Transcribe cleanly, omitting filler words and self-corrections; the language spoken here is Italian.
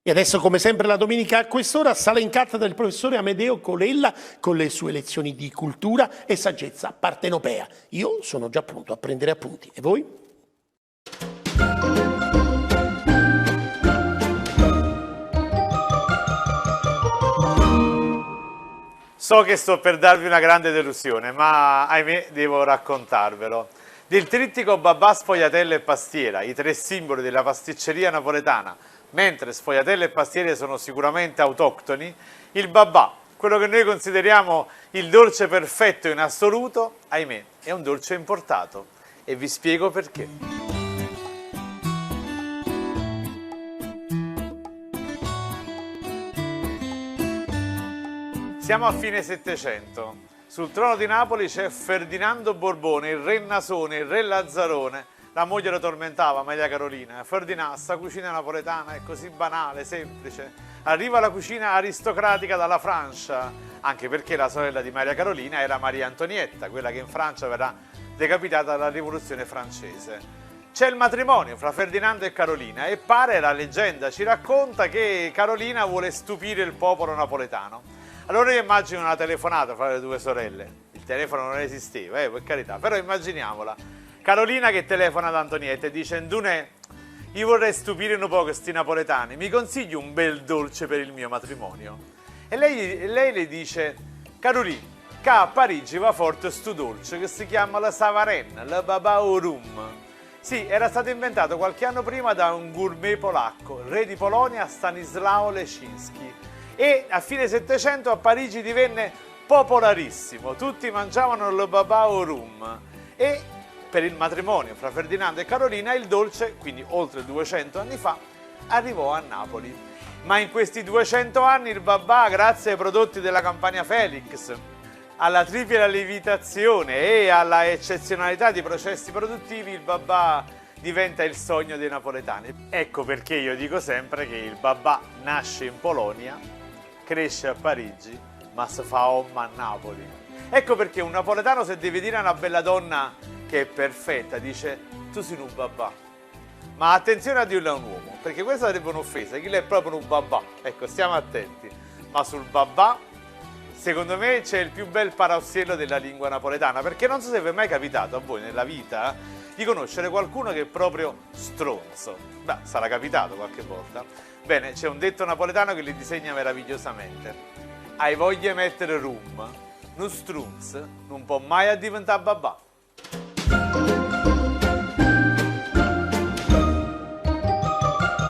E adesso, come sempre, la domenica a quest'ora sale in cattedra il professore Amedeo Colella con le sue lezioni di cultura e saggezza partenopea. Io sono già pronto a prendere appunti. E voi? So che sto per darvi una grande delusione, ma ahimè devo raccontarvelo. Del trittico babà, sfogliatella e pastiera, i tre simboli della pasticceria napoletana, mentre sfogliatella e pastiera sono sicuramente autoctoni, il babà, quello che noi consideriamo il dolce perfetto in assoluto, ahimè, è un dolce importato. E vi spiego perché. Siamo a fine Settecento. Sul trono di Napoli c'è Ferdinando Borbone, il re Nasone, il re Lazzarone. La moglie lo tormentava, Maria Carolina. Ferdinando, sta cucina napoletana è così banale, semplice. Arriva la cucina aristocratica dalla Francia, anche perché la sorella di Maria Carolina era Maria Antonietta, quella che in Francia verrà decapitata dalla rivoluzione francese. C'è il matrimonio fra Ferdinando e Carolina e pare, la leggenda ci racconta, che Carolina vuole stupire il popolo napoletano. Allora io immagino una telefonata fra le due sorelle. Il telefono non esisteva, per carità, però immaginiamola. Carolina che telefona ad Antonietta e dice: Ndunè, io vorrei stupire un po' questi napoletani, mi consigli un bel dolce per il mio matrimonio? E lei le dice: Carolina, che a Parigi va forte sto dolce che si chiama la Savarenne, la babà au rum. Sì, era stato inventato qualche anno prima da un gourmet polacco, re di Polonia Stanislao Leszczyński. E a fine Settecento a Parigi divenne popolarissimo, tutti mangiavano il babà au rum. E per il matrimonio fra Ferdinando e Carolina il dolce, quindi oltre 200 anni fa, arrivò a Napoli. Ma in questi 200 anni il babà, grazie ai prodotti della Campania Felix, alla tripla lievitazione e alla eccezionalità di processi produttivi, il babà diventa il sogno dei napoletani. Ecco perché io dico sempre che il babà nasce in Polonia, cresce a Parigi, ma si fa omma a Napoli. Ecco perché un napoletano, se deve dire a una bella donna che è perfetta, dice: tu sei un babà. Ma attenzione a dirlo a un uomo, perché questa sarebbe un'offesa, chi è proprio un babà. Ecco, stiamo attenti. Ma sul babà, secondo me, c'è il più bel paraossiello della lingua napoletana, perché non so se vi è mai capitato a voi nella vita di conoscere qualcuno che è proprio stronzo. Beh, sarà capitato qualche volta. Bene, c'è un detto napoletano che li disegna meravigliosamente. Hai voglia di mettere rum, non strunz, non può mai diventare babà.